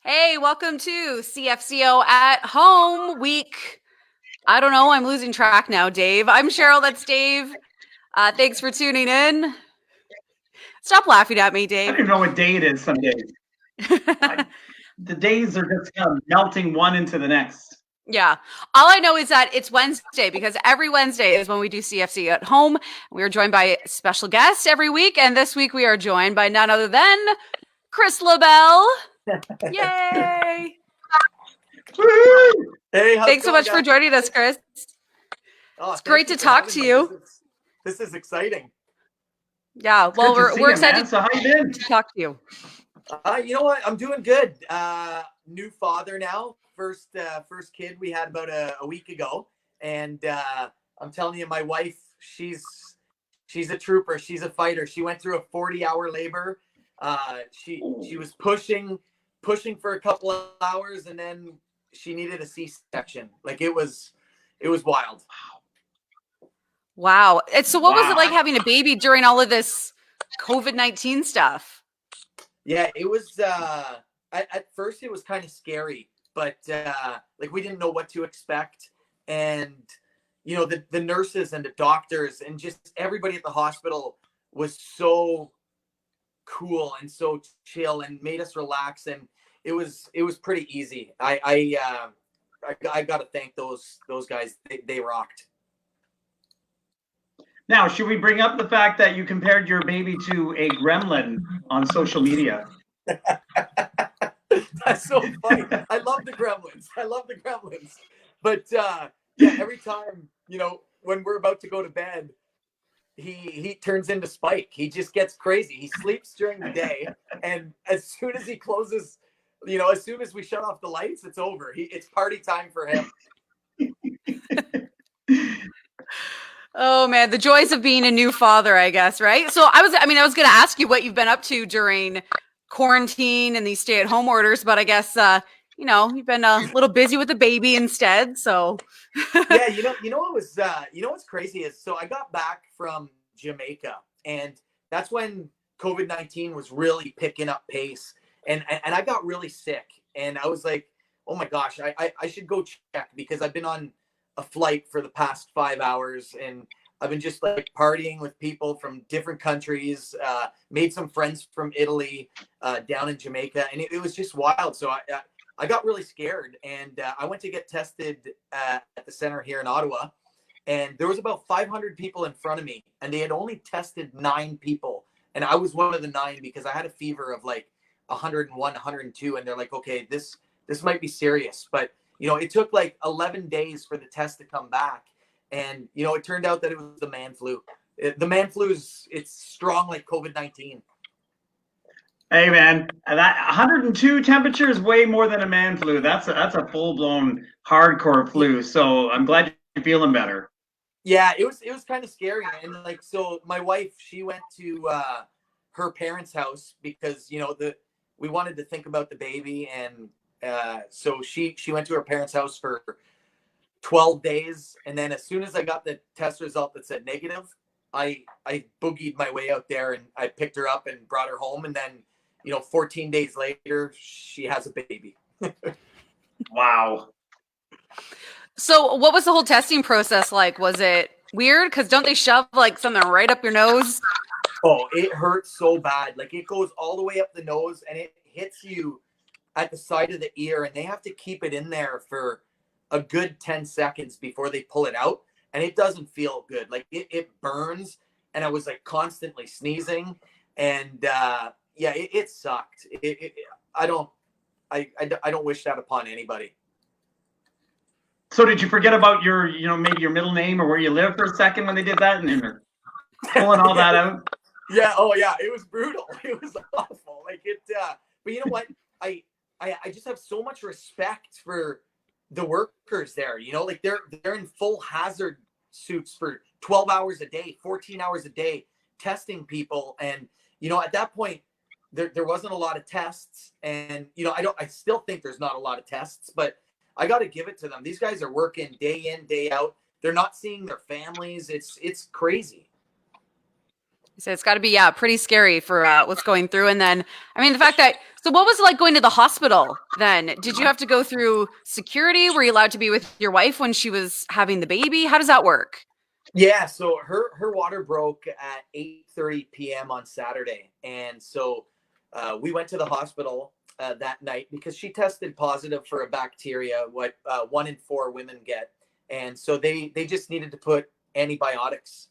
Hey, welcome to CFCO at Home week. I don't know. I'm losing track now, Dave. I'm Cheryl. That's Dave. Thanks for tuning in. Stop laughing at me, I Dave. don't even know what day it is some days. The days are just kind of melting one into the next. Yeah. All I know is that it's Wednesday because every Wednesday is when we do CFC at Home. We are joined by special guests every week. And this week we are joined by none other than Chris Labelle. Yay. Hey, how's Thanks it so going, much for guys? joining us, Chris. Oh, It's thank great you to for talk having to me. you. This is exciting. Yeah. It's Well, good to see we're you, man. excited So how you been? to talk to you. You know what? I'm doing good. New father now. First kid we had about a week ago, and I'm telling you, my wife, she's a trooper. She's a fighter. She went through a 40-hour labor. She was pushing for a couple of hours, and then she needed a C-section. Like it was wild. Wow. And so what was it like Wow. having a baby during all of this COVID-19 stuff? Yeah, it was at first it was kind of scary, but like we didn't know what to expect. And you know, the nurses and the doctors and just everybody at the hospital was so cool and so chill and made us relax, and it was pretty easy. I got to thank those guys. They rocked. Now, should we bring up the fact that you compared your baby to a gremlin on social media? That's so funny. I love the Gremlins. But yeah, every time, you know, when we're about to go to bed, he turns into Spike. He just gets crazy. He sleeps during the day, and as soon as he closes, you know, as soon as we shut off the lights, it's over. It's party time for him. Oh man, the joys of being a new father, I guess, right? So I was going to ask you what you've been up to during quarantine and these stay-at-home orders, but I guess you've been a little busy with the baby instead, so Yeah, you know what's crazy is, so I got back from Jamaica, and that's when COVID-19 was really picking up pace, and I got really sick, and I was like, oh my gosh, I should go check, because I've been on a flight for the past 5 hours, and I've been just like partying with people from different countries, made some friends from Italy, down in Jamaica, and it was just wild. So I got really scared, and I went to get tested at the center here in Ottawa, and there was about 500 people in front of me, and they had only tested 9 people, and I was one of the 9 because I had a fever of like 101, 102, and they're like, okay, this might be serious. But you know, it took like 11 days for the test to come back, and you know, it turned out that it was the man flu. The man flu it's strong like COVID-19. Hey, man, that 102 temperature is way more than a man flu. That's a full blown hardcore flu. So I'm glad you're feeling better. Yeah, it was kind of scary, and like, so my wife, she went to her parents' house because, you know, the we wanted to think about the baby, and so she went to her parents' house for 12 days, and then as soon as I got the test result that said negative, I boogied my way out there, and I picked her up and brought her home, and then, you know, 14 days later she has a baby. Wow. So what was the whole testing process like? Was it weird? Because don't they shove like something right up your nose? Oh, it hurts so bad. Like it goes all the way up the nose, and it hits you at the side of the ear, and they have to keep it in there for a good 10 seconds before they pull it out. And it doesn't feel good. Like it burns. And I was like constantly sneezing. And yeah, it sucked. I don't, I don't wish that upon anybody. So did you forget about your, maybe your middle name or where you live for a second when they did that, and they're pulling all Yeah. that out? Yeah. Oh yeah. It was brutal. It was awful. Like it, but you know what? I just have so much respect for the workers there. You know, like they're in full hazard suits for 12 hours a day, 14 hours a day, testing people. And, you know, at that point, there wasn't a lot of tests. And, you know, I still think there's not a lot of tests, but I got to give it to them. These guys are working day in, day out. They're not seeing their families. It's crazy. So it's got to be, pretty scary for what's going through. And then, I mean, the fact that, so what was it like going to the hospital then? Did you have to go through security? Were you allowed to be with your wife when she was having the baby? How does that work? Yeah, so her water broke at 8:30 p.m. on Saturday, and so we went to the hospital that night because she tested positive for a bacteria, what 1 in 4 women get, and so they just needed to put antibiotics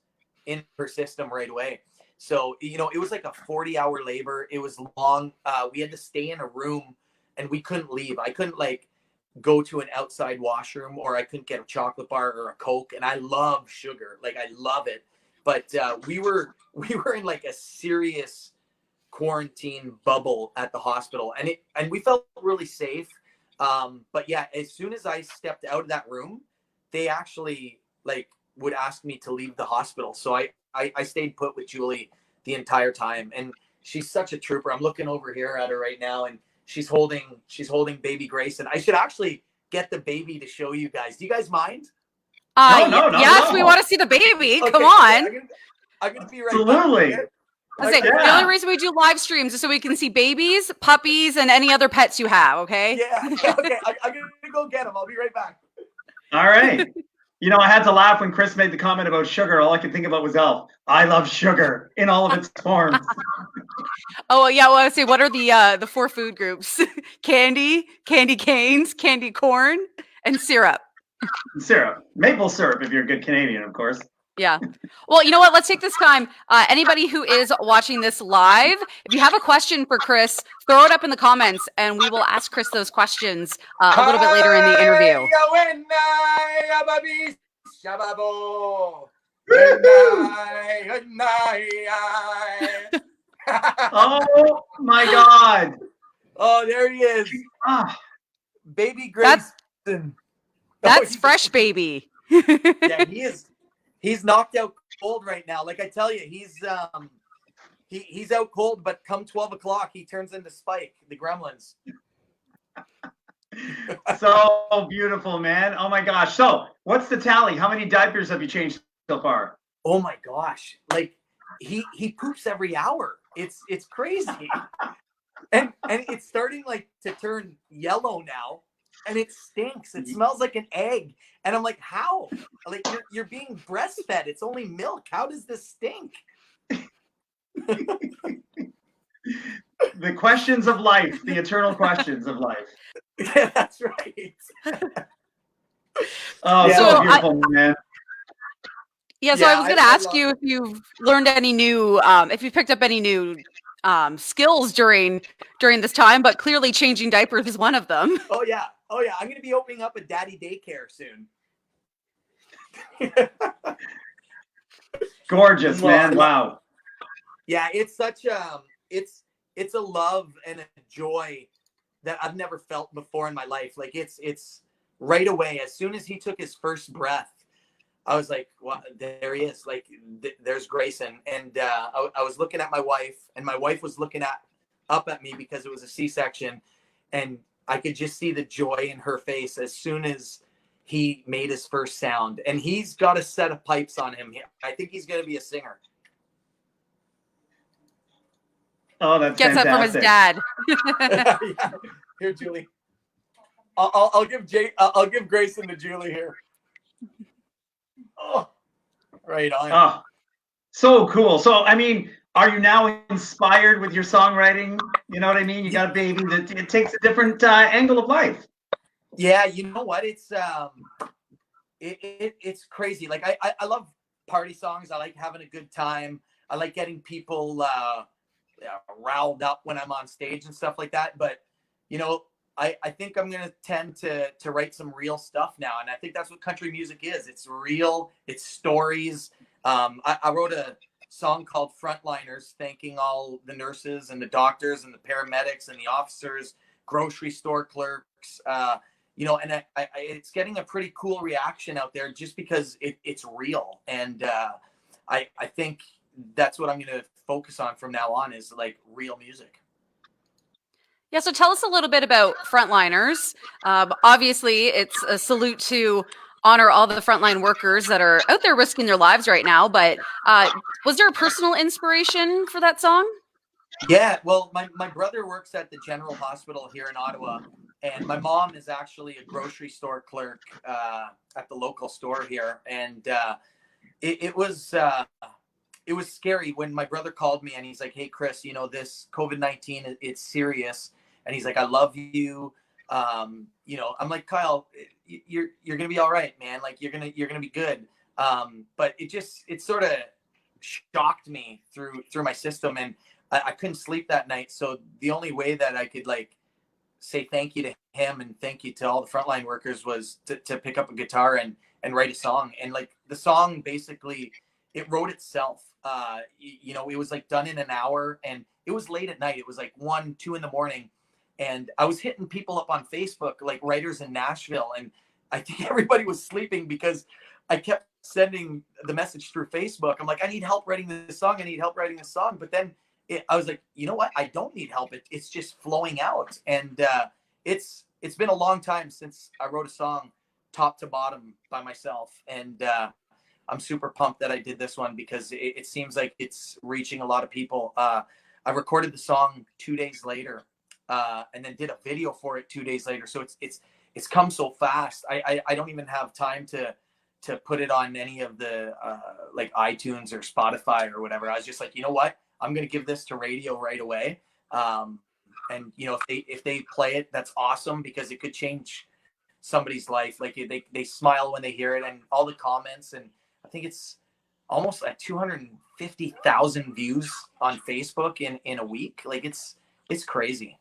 in her system right away. So it was like a 40-hour labor. It was long. We had to stay in a room, and we couldn't leave. I couldn't go to an outside washroom, or I couldn't get a chocolate bar or a Coke. And I love sugar. Like, I love it. But we were in like a serious quarantine bubble at the hospital, and we felt really safe. But yeah, as soon as I stepped out of that room, they actually would ask me to leave the hospital. So I stayed put with Julie the entire time. And she's such a trooper. I'm looking over here at her right now, and she's holding baby Grayson. I should actually get the baby to show you guys. Do you guys mind? No, yes, we want to see the baby. Okay, come on. Okay, I'm gonna be right Absolutely. back. The only reason we do live streams is so we can see babies, puppies, and any other pets you have, okay? Yeah, okay. I'm gonna go get him. I'll be right back. All right. I had to laugh when Chris made the comment about sugar. All I could think about was Elf. I love sugar in all of its forms. Oh, yeah. Well, I was say, what are the 4 food groups? Candy canes, candy corn, and syrup. Syrup. Maple syrup, if you're a good Canadian, of course. Yeah. Well, you know what? Let's take this time. Anybody who is watching this live, if you have a question for Chris, throw it up in the comments, and we will ask Chris those questions a little bit later in the interview. Oh my God! Oh, there he is, baby Grayson. That's fresh, baby. Yeah, he is. He's knocked out cold right now. Like I tell you, he's out cold, but come 12 o'clock, he turns into Spike, the Gremlins. So beautiful, man. Oh my gosh. So what's the tally? How many diapers have you changed so far? Oh my gosh. Like he poops every hour. It's crazy. And it's starting to turn yellow now. And it stinks. It smells like an egg. And I'm like, how? Like, you're being breastfed. It's only milk. How does this stink? The questions of life, the eternal questions of life. Yeah, that's right. Oh, Yeah. so beautiful, man. Yeah, so I was going to ask you if you've learned any new, if you picked up any new skills during this time, but clearly changing diapers is one of them. Oh yeah. I'm going to be opening up a daddy daycare soon. Gorgeous, man. Wow. Yeah, it's such it's a love and a joy that I've never felt before in my life. Like it's right away. As soon as he took his first breath, I was like, well, there he is. Like there's Grayson. And I was looking at my wife, and my wife was looking up at me because it was a C-section, and I could just see the joy in her face as soon as he made his first sound. And he's got a set of pipes on him. I think he's going to be a singer. Oh, that's Gets fantastic. that from his dad. Yeah. Here, Julie. I'll give Grayson to Julie here. Oh, right on. Oh, so cool. So, I mean, are you now inspired with your songwriting? You know what I mean? You got a baby that it takes a different angle of life. Yeah, you know what? It's it's crazy. Like I love party songs. I like having a good time. I like getting people riled up when I'm on stage and stuff like that. But I think I'm gonna tend to write some real stuff now, and I think that's what country music is. It's real. It's stories. I wrote a song called Frontliners, thanking all the nurses and the doctors and the paramedics and the officers, grocery store clerks. And it's getting a pretty cool reaction out there just because it's real. And I think that's what I'm going to focus on from now on is like real music. Yeah, so tell us a little bit about Frontliners. Obviously, it's a salute to honor all the frontline workers that are out there risking their lives right now. But was there a personal inspiration for that song? Yeah, well, my brother works at the General Hospital here in Ottawa, and my mom is actually a grocery store clerk at the local store here. And it was scary when my brother called me and he's like, "Hey, Chris, you know, this COVID-19, it's serious." And he's like, "I love you." You know, I'm like, "Kyle, you're gonna be all right, man. Like you're gonna be good." But it sort of shocked me through my system, and I couldn't sleep that night. So the only way that I could like say thank you to him and thank you to all the frontline workers was to pick up a guitar and write a song. And like the song basically, it wrote itself. You know, it was like done in an hour, and it was late at night. It was like 1, 2 in the morning. And I was hitting people up on Facebook, like writers in Nashville. And I think everybody was sleeping because I kept sending the message through Facebook. I'm like, I need help writing this song. I need help writing this song. But then I was like, you know what? I don't need help. It's just flowing out. And it's been a long time since I wrote a song top to bottom by myself. And I'm super pumped that I did this one because it seems like it's reaching a lot of people. I recorded the song 2 days later and then did a video for it 2 days later. So it's come so fast. I don't even have time to put it on any of the like iTunes or Spotify or whatever. I was just like, you know what? I'm going to give this to radio right away. And you know, if they play it, that's awesome because it could change somebody's life. Like they smile when they hear it, and all the comments. And I think it's almost like 250,000 views on Facebook in a week. Like it's crazy.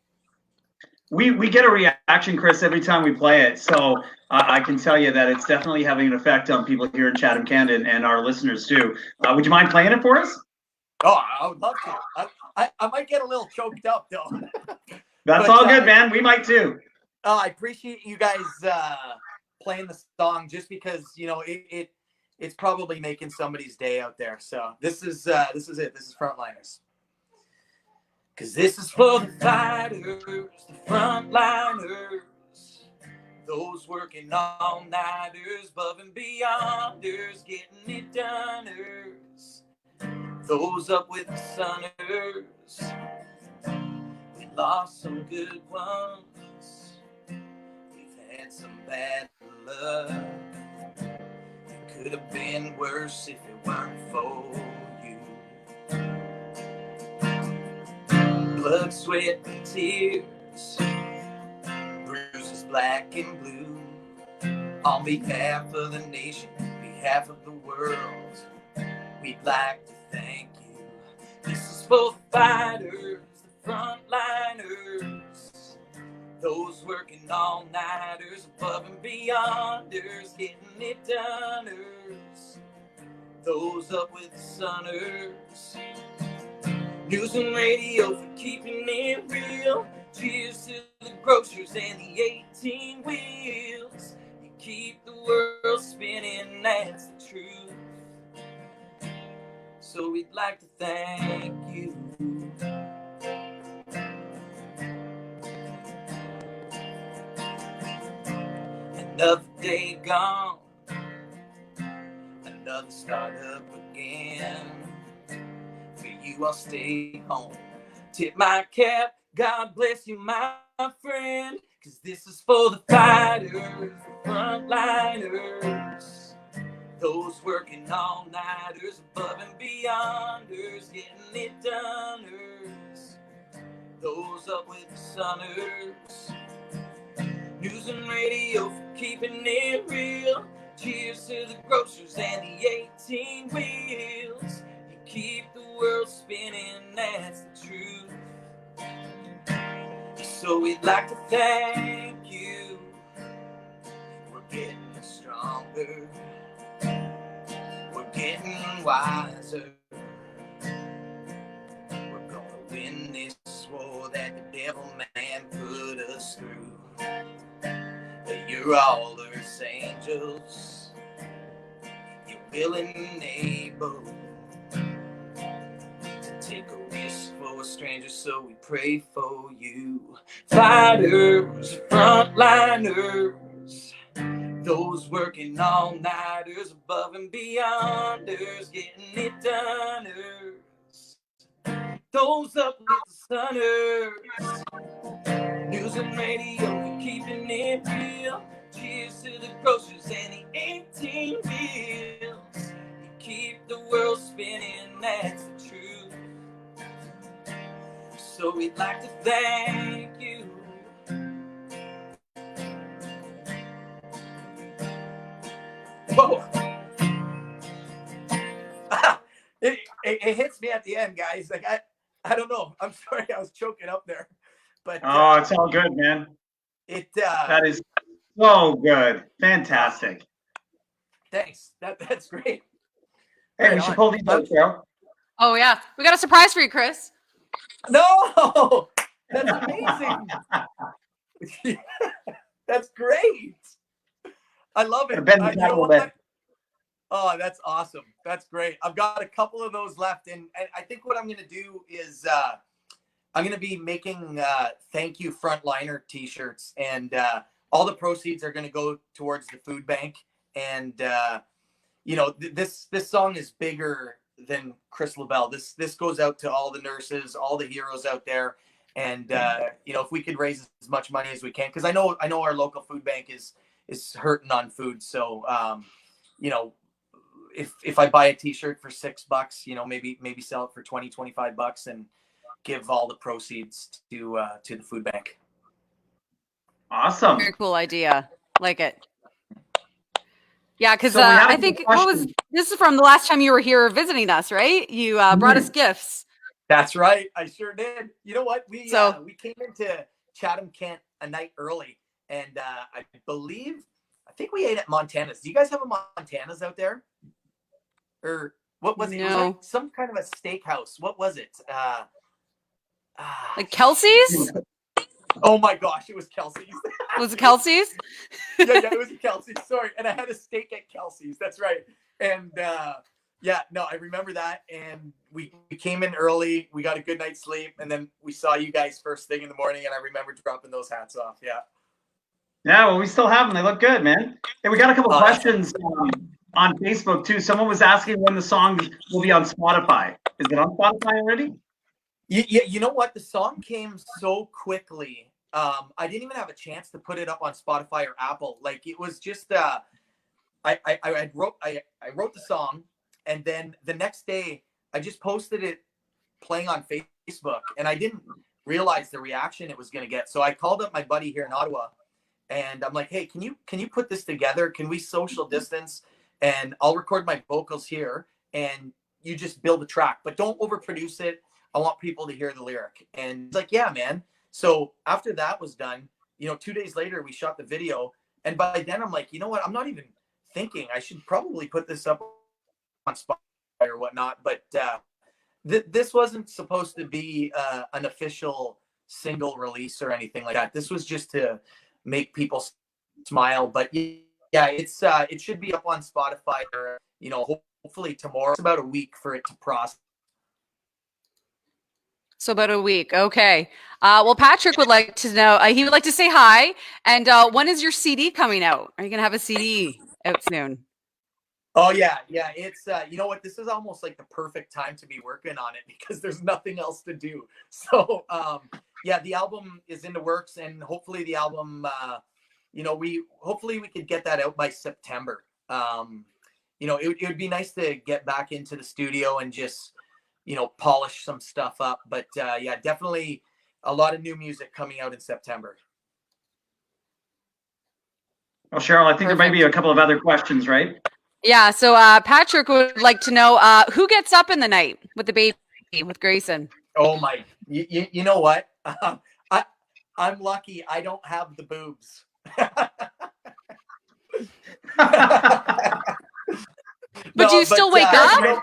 We get a reaction, Chris, every time we play it. So I can tell you that it's definitely having an effect on people here in Chatham, Canada, and our listeners too. Would you mind playing it for us? Oh, I would love to. I might get a little choked up though. That's all good, man. We might too. I appreciate you guys playing the song just because, you know, it's probably making somebody's day out there. So this is it. This is Frontliners. Cause this is for the fighters, the frontliners, those working all-nighters, above and beyonders, getting it doneers. Those up with the sunners, we lost some good ones, we've had some bad luck, it could have been worse if it weren't for you. Blood, sweat, and tears, bruises black and blue, on behalf of the nation, on behalf of the world, we'd like to thank you. This is for the fighters, the frontliners, those working all-nighters, above and beyonders, getting it doneers, those up with the sunners. News and radio for keeping it real. Cheers to the grocers and the 18 wheels. You keep the world spinning, that's the truth. So we'd like to thank you. Another day gone, another start up again. For you I'll stay home, tip my cap, God bless you my friend. Cause this is for the fighters, the frontliners, those working all-nighters, above and beyonders, getting it doneers, those up with the sunners. News and radio for keeping it real. Cheers to the grocers and the 18 wheels. You keep the world spinning, that's the truth. So we'd like to thank you. We're getting stronger, we're getting wiser, we're gonna win this war that the devil man put us through. You're all earth's angels, you're willing and able to take a risk for a stranger, so we pray for you. Fighters, frontliners, Those working all nighters, above and beyonders, getting it doneers. Those up with the sunners. News and radio for keeping it real. Cheers to the grocers and the 18 wheels. You keep the world spinning, that's the truth. So we'd like to thank you. Whoa. It hits me at the end, guys. Like I don't know. I'm sorry, I was choking up there. But Oh, it's all good, man. That is so good. Fantastic. Thanks. That's great. Hey, we should pull these out, Cheryl. Oh yeah, we got a surprise for you, Chris. No, that's amazing. That's great. I love it. Bend the a bit. Oh, that's awesome. That's great. I've got a couple of those left, and I think what I'm going to do is I'm going to be making thank you Frontliner t-shirts, and all the proceeds are going to go towards the food bank. And you know, this song is bigger than Chris Labelle. This goes out to all the nurses, all the heroes out there. And you know, if we could raise as much money as we can, because I know our local food bank is hurting on food. So you know, if I buy a t-shirt for $6, you know, maybe sell it for $20-25 and give all the proceeds to the food bank. Awesome. Very cool idea. Like it. Yeah, because I think this is from the last time you were here visiting us, right? You brought us gifts. That's right. I sure did. You know what? We came into Chatham, Kent a night early, and I think we ate at Montana's. Do you guys have a Montana's out there? Or what was it? No. It was like some kind of a steakhouse. What was it? Like Kelsey's? Oh my gosh, it was Kelsey's. Was it Kelsey's? yeah, it was Kelsey's. Sorry. And I had a steak at Kelsey's. That's right. And yeah, no, I remember that. And we came in early. We got a good night's sleep. And then we saw you guys first thing in the morning. And I remember dropping those hats off. Yeah. Yeah, well, we still have them. They look good, man. Hey, we got a couple questions on Facebook, too. Someone was asking when the song will be on Spotify. Is it on Spotify already? You know what? The song came so quickly. I didn't even have a chance to put it up on Spotify or Apple. Like, it was just I wrote the song, and then the next day I just posted it playing on Facebook, and I didn't realize the reaction it was going to get. So I called up my buddy here in Ottawa, and I'm like, hey, can you put this together? Can we social distance? And I'll record my vocals here, and you just build a track, but don't overproduce it. I want people to hear the lyric. And he's like, yeah, man. So after that was done, you know, 2 days later, we shot the video. And by then I'm like, you know what? I'm not even thinking I should probably put this up on Spotify or whatnot. But this wasn't supposed to be an official single release or anything like that. This was just to make people smile. But yeah, it should be up on Spotify or, you know, hopefully tomorrow. It's about a week for it to process. So about a week. Okay. Well, Patrick would like to know, he would like to say hi. And when is your CD coming out? Are you going to have a CD out soon? Oh, yeah. Yeah. It's, you know what? This is almost like the perfect time to be working on it because there's nothing else to do. So, yeah, the album is in the works, and hopefully the album, you know, hopefully we could get that out by September. You know, it would be nice to get back into the studio and just, you know, polish some stuff up. But yeah, definitely a lot of new music coming out in September. Well, Cheryl, I think there might be a couple of other questions, right? Yeah. So Patrick would like to know who gets up in the night with the baby, with Grayson? Oh my, you know what? I'm lucky I don't have the boobs. But do you still wake up?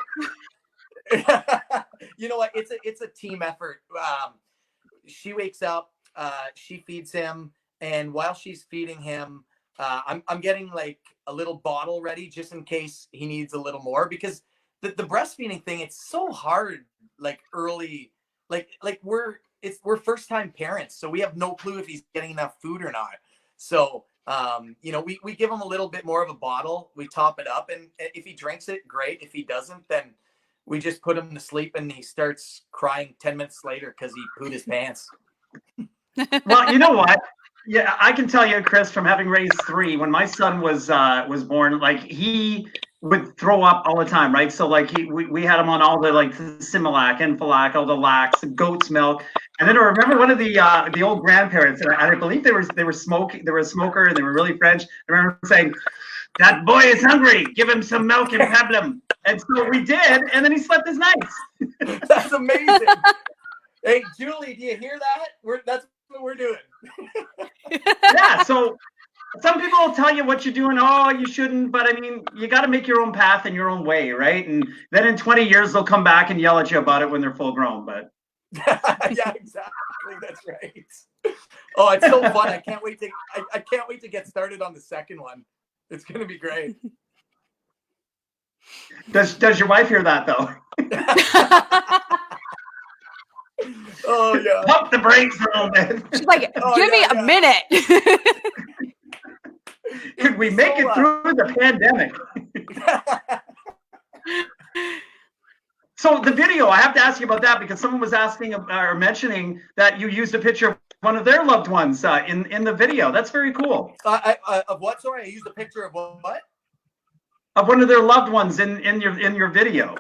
You know what? It's a team effort. She wakes up, she feeds him, and while she's feeding him, I'm getting like a little bottle ready just in case he needs a little more, because the breastfeeding thing, it's so hard. Like early, like we're first time parents, so we have no clue if he's getting enough food or not. So You know, we give him a little bit more of a bottle. We top it up, and if he drinks it, great. If he doesn't, then we just put him to sleep, and he starts crying 10 minutes later because he pooed his pants. Well, you know what? Yeah, I can tell you, Chris, from having raised 3, when my son was born, like he would throw up all the time, right? So like we had him on all the like Similac, Enfalac, all the lax, goat's milk, and then I remember one of the old grandparents, and I believe they were smoking, they were a smoker, and they were really French. I remember saying, "That boy is hungry. Give him some milk and peplum." And so we did, and then he slept his nights. That's amazing. Hey, Julie, do you hear that? That's what we're doing. Yeah, so some people will tell you what you're doing. Oh, you shouldn't, but I mean, you got to make your own path and your own way, right? And then in 20 years, they'll come back and yell at you about it when they're full grown. But yeah, exactly. That's right. Oh, it's so fun! I can't wait to get started on the second one. It's gonna be great. Does your wife hear that though? Oh yeah. Pump the brakes a little bit. She's like, give me a minute. Could we make it through the pandemic? So the video, I have to ask you about that because someone was asking or mentioning that you used a picture of one of their loved ones in the video. That's very cool. Of what? Sorry, I used a picture of what? Of one of their loved ones in your video.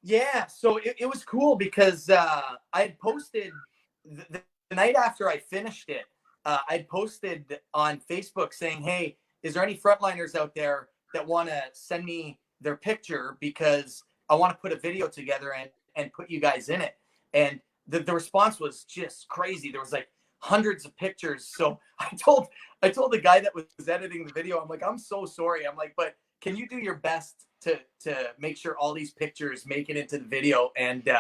Yeah, so it was cool because I had posted the night after I finished it. I'd posted on Facebook saying, "Hey, is there any frontliners out there that want to send me their picture because I want to put a video together and put you guys in it?" And the response was just crazy. There was like hundreds of pictures. So I told the guy that was editing the video, I'm like, "I'm so sorry." I'm like, "But can you do your best to make sure all these pictures make it into the video?" And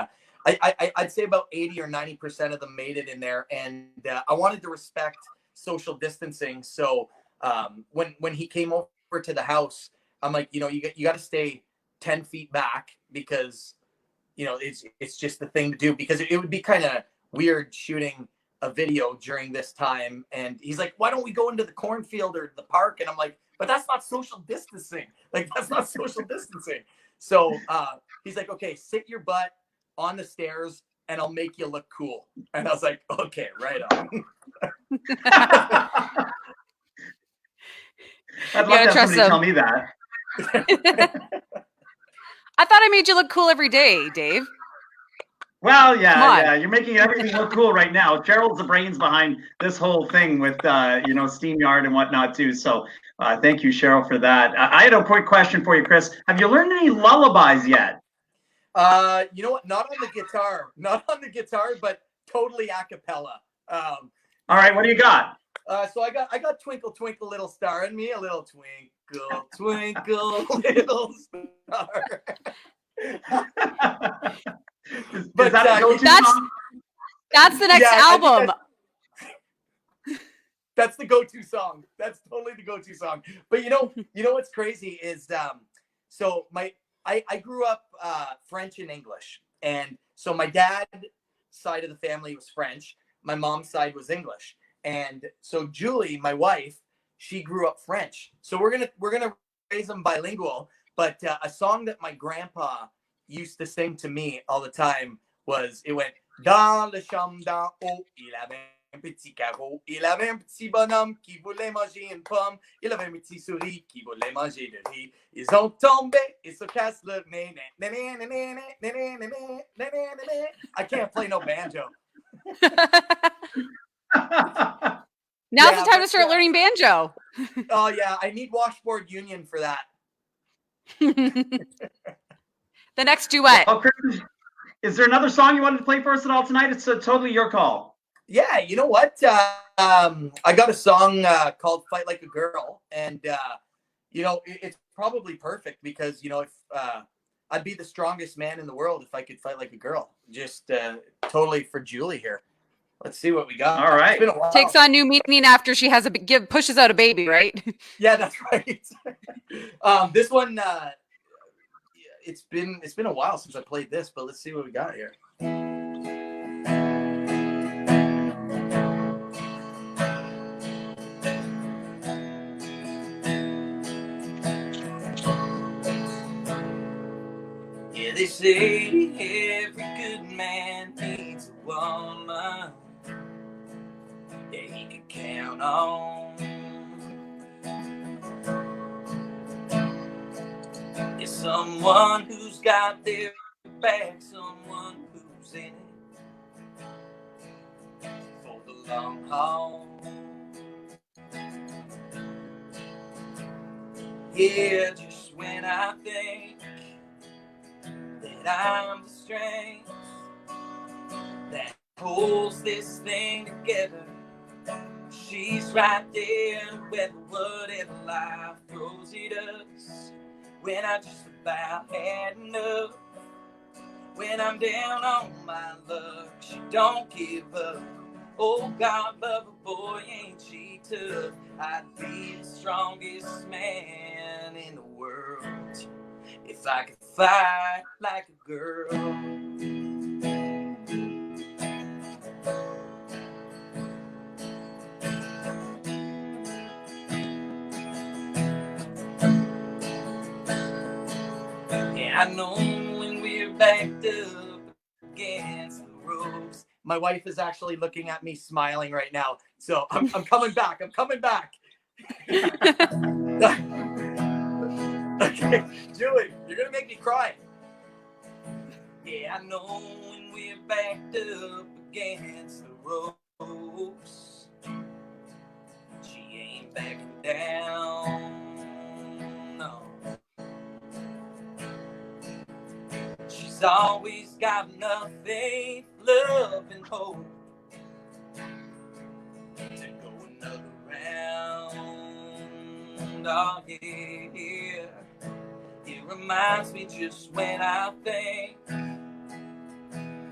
I'd say about 80 or 90% of them made it in there. And I wanted to respect social distancing. So when he came over to the house, I'm like, you got to stay 10 feet back because, it's just the thing to do, because it would be kind of weird shooting a video during this time. And he's like, "Why don't we go into the cornfield or the park?" And I'm like, "But that's not social distancing. Like, that's not social distancing." So he's like, "Okay, sit your butt on the stairs and I'll make you look cool." And I was like, "Okay, right on." I'd love to have somebody tell me that. I thought I made you look cool every day, Dave. Well, yeah. You're making everything look cool right now. Cheryl's the brains behind this whole thing with, SteamYard and whatnot too. So thank you, Cheryl, for that. I had a quick question for you, Chris. Have you learned any lullabies yet? You know what? Not on the guitar, but totally a cappella. All right, what do you got? So I got "Twinkle Twinkle Little Star" in me, a little twinkle twinkle little star. But that's the next album. That's the go-to song. That's totally the go-to song. But you know what's crazy is so I grew up French and English, and so my dad's side of the family was French, my mom's side was English, and so Julie, my wife, she grew up French. So we're gonna raise them bilingual. But a song that my grandpa used to sing to me all the time it went, "Dans le chambre d'en haut, il avait un petit carreau, il avait un petit bonhomme qui voulait manger une pomme, il avait un petit souris qui voulait manger de riz, ils ont tombé, ils se cassent le nez." I can't play no banjo. Now's the time to start learning banjo. Oh yeah, I need Washboard Union for that. The next duet. Well, Chris, is there another song you wanted to play for us at all tonight? It's totally your call. Yeah, you know what? I got a song called "Fight Like a Girl," and it's probably perfect because if I'd be the strongest man in the world if I could fight like a girl. Just totally for Julie here. Let's see what we got. All right. It's been a while. Takes on new meaning after she has pushes out a baby, right? Yeah, that's right. This one, it's been a while since I played this, but let's see what we got here. They say every good man needs a woman, yeah, he can count on. It's someone who's got their back, someone who's in it for the long haul. Yeah, just when I think that I'm the strength that holds this thing together, she's right there to weather whatever life throws at us. When I just about had enough, when I'm down on my luck, she don't give up. Oh, God love a boy, ain't she tough? I'd be the strongest man in the world if I could fight like a girl. Yeah, I know when we're backed up against the ropes. My wife is actually looking at me smiling right now. So I'm coming back. I'm coming back. Okay, Julie, you're going to make me cry. Yeah, I know when we're backed up against the ropes, she ain't backing down, no. She's always got enough faith, love, and hope to go another round. Oh, yeah. It reminds me just when I think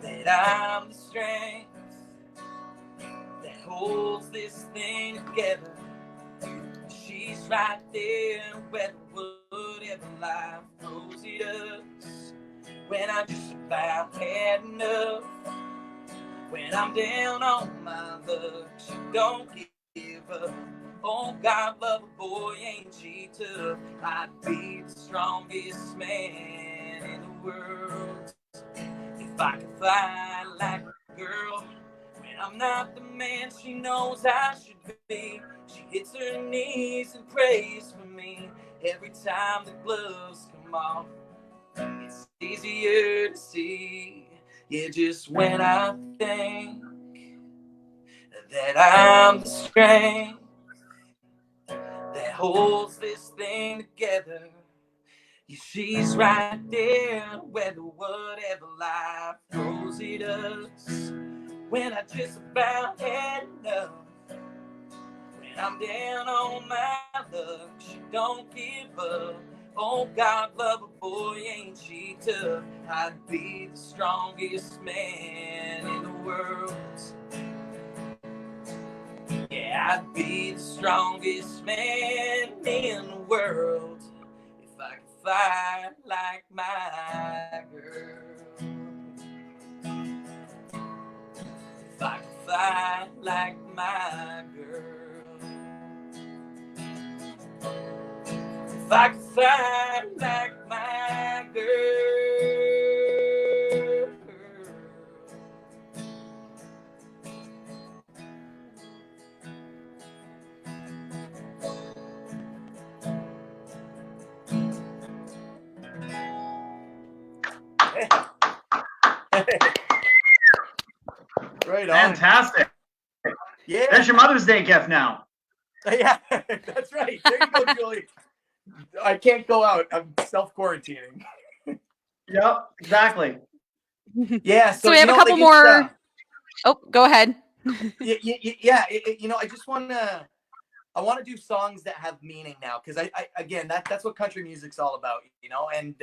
that I'm the strength that holds this thing together. She's right there, whatever life throws at us. When I just about had enough, when I'm down on my luck, she don't give up. Oh, God love a boy, ain't she tough? I'd be the strongest man in the world if I could fight like a girl. When I'm not the man she knows I should be, she hits her knees and prays for me. Every time the gloves come off, it's easier to see. Yeah, just when I think that I'm the strength that holds this thing together, yeah, she's right there, whether whatever life throws at us. When I just about had enough, when I'm down on my luck, she don't give up. Oh, God love a boy, ain't she tough? I'd be the strongest man in the world. Yeah, I'd be the strongest man in the world if I could fight like my girl. If I could fight like my girl. If I could fight like my girl. Right on. Fantastic. Yeah. There's your Mother's Day gift now. Yeah, that's right. There you go, Julie. I can't go out. I'm self-quarantining. Yep, exactly. Yeah. So we have a couple more. Oh, go ahead. Yeah. I just want to. I want to do songs that have meaning now, because I again, that's what country music's all about, and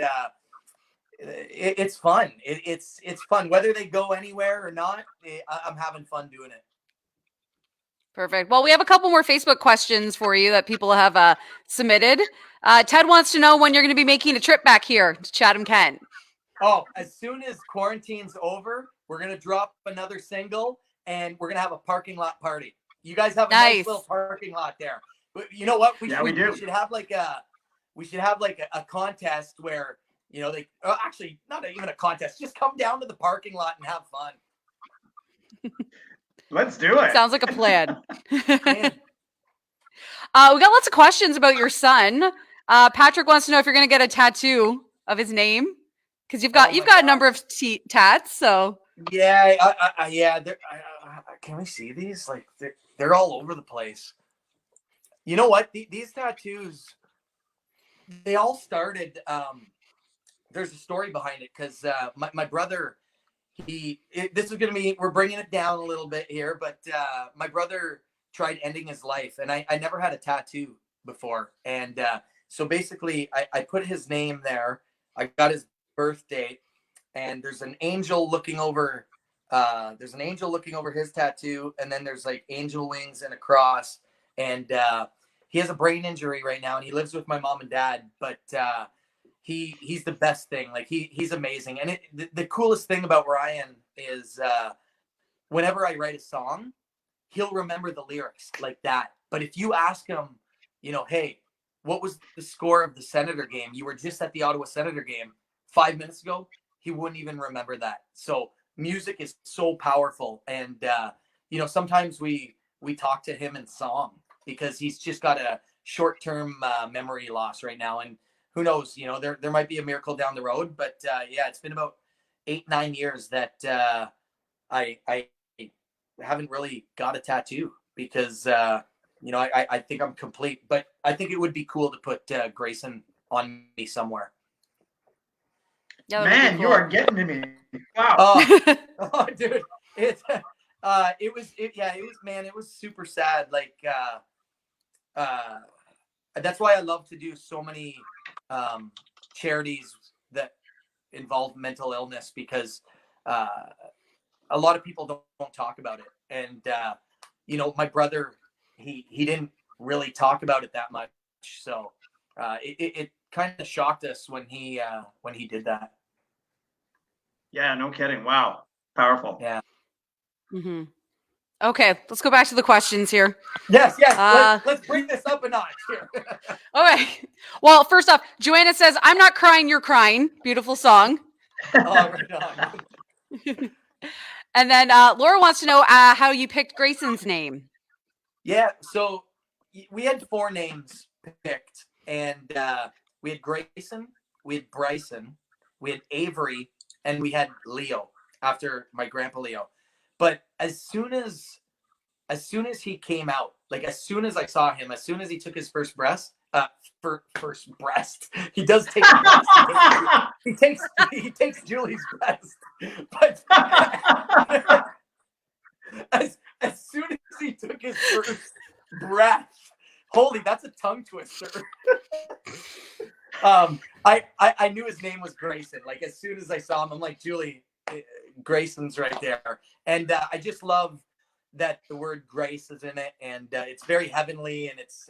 it's fun. It's fun whether they go anywhere or not. I'm having fun doing it. Perfect. Well, we have a couple more Facebook questions for you that people have submitted. Ted wants to know when you're going to be making a trip back here to Chatham-Kent. Oh, as soon as quarantine's over, we're going to drop another single, and we're going to have a parking lot party. You guys have a nice little parking lot there. But you know what? We should have like a contest where You know, they actually not even a contest. Just come down to the parking lot and have fun. Let's do it. Sounds like a plan. Man. We got lots of questions about your son. Patrick wants to know if you're going to get a tattoo of his name, because you've got a number of tats. So yeah, yeah. Can we see these? Like they're all over the place. You know what? These tattoos, they all started. There's a story behind it because my brother, this is gonna be, we're bringing it down a little bit here, but my brother tried ending his life, and I never had a tattoo before, and so basically I put his name there. I got his birth date, and there's an angel looking over. There's an angel looking over his tattoo, and then there's like angel wings and a cross. And he has a brain injury right now, and he lives with my mom and dad. But he's the best thing. Like he's amazing. And the coolest thing about Ryan is whenever I write a song, he'll remember the lyrics like that. But if you ask him, you know, hey, what was the score of the Senator game? You were just at the Ottawa Senator game 5 minutes ago. He wouldn't even remember that. So music is so powerful. And, you know, sometimes we talk to him in song because he's just got a short-term memory loss right now. And who knows, you know, there might be a miracle down the road. But yeah, it's been about 8-9 years that I haven't really got a tattoo because, you know, I think I'm complete. But I think it would be cool to put Grayson on me somewhere. Yeah, Man, cool. you are getting to me. Wow. Oh, dude, it was super sad. Like, that's why I love to do so many charities that involve mental illness, because a lot of people don't talk about it. And, you know, my brother, he didn't really talk about it that much. So it kind of shocked us when he did that. Yeah, no kidding. Wow. Powerful. Yeah. Mm-hmm. Okay, let's go back to the questions here. Yes. Let's bring this up a notch here. Okay. Well, first off, Joanna says, "I'm not crying, you're crying." Beautiful song. Oh, right on. And then Laura wants to know how you picked Grayson's name. Yeah, so we had 4 names picked, and we had Grayson, we had Bryson, we had Avery, and we had Leo after my grandpa Leo. But as soon as he came out, like as soon as I saw him, as soon as he took his first breath, he does take the breast. he takes Julie's breast. But as soon as he took his first breath, holy, that's a tongue twister. I knew his name was Grayson. Like as soon as I saw him, I'm like, Julie, Grayson's right there. And I just love that the word grace is in it, and it's very heavenly, and it's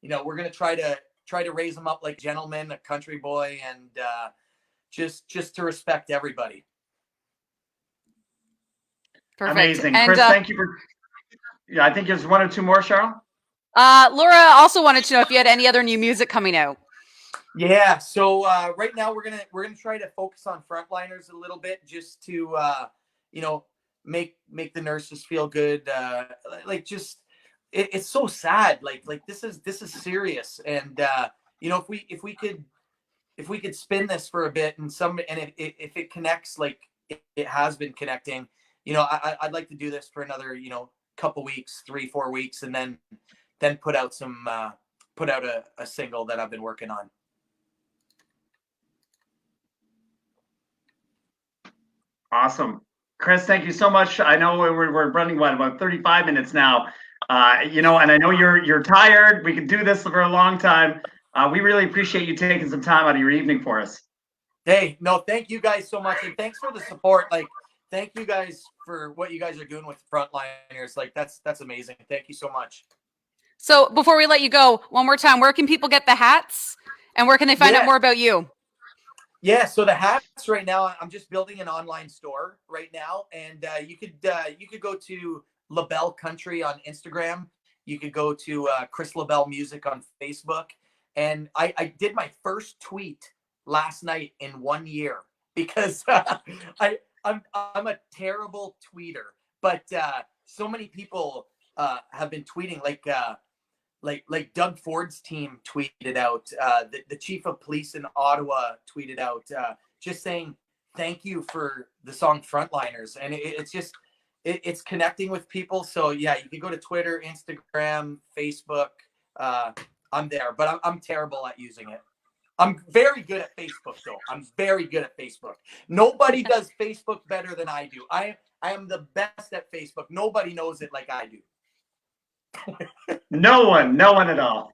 you know, we're gonna try to raise him up like gentlemen, a country boy, and just to respect everybody. Perfect. Amazing. And, Chris, thank you for. Yeah, I think there's 1 or 2 more, Cheryl. Laura also wanted to know if you had any other new music coming out. Yeah, so right now we're gonna try to focus on Frontliners a little bit, just to you know, make the nurses feel good. Like just it's so sad. Like this is serious, and you know, if we could spin this for a bit, and if it connects like it has been connecting, you know, I'd like to do this for another, you know, couple weeks, 3-4 weeks, and then put out a single that I've been working on. Awesome. Chris, thank you so much. I know we're running about 35 minutes now. You know, and I know you're tired. We could do this for a long time. We really appreciate you taking some time out of your evening for us. Hey, no, thank you guys so much, and thanks for the support. Like, thank you guys for what you guys are doing with Frontliners. Like, that's amazing. Thank you so much. So before we let you go, one more time, where can people get the hats, and where can they find out more about you? Yeah, so the hats right now, I'm just building an online store right now, and you could go to Labelle Country on Instagram. You could go to Chris Labelle Music on Facebook, and I did my first tweet last night in 1 year because I'm a terrible tweeter, but so many people have been tweeting like Doug Ford's team tweeted out, the chief of police in Ottawa tweeted out, just saying thank you for the song Frontliners, and it's just it's connecting with people. So yeah, you can go to Twitter, Instagram, Facebook. I'm there, but I'm terrible at using it. I'm very good at Facebook, though. I'm very good at Facebook. Nobody does Facebook better than I do. I am the best at Facebook. Nobody knows it like I do. No one at all.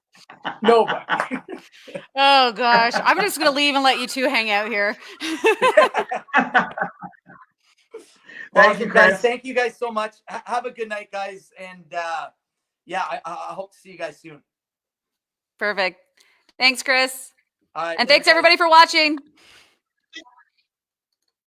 Nobody. Oh gosh, I'm just gonna leave and let you two hang out here. Thank you, Chris. Guys. Thank you guys so much. Have a good night, guys. And yeah, I hope to see you guys soon. Perfect. Thanks, Chris. All right, And thanks everybody for watching.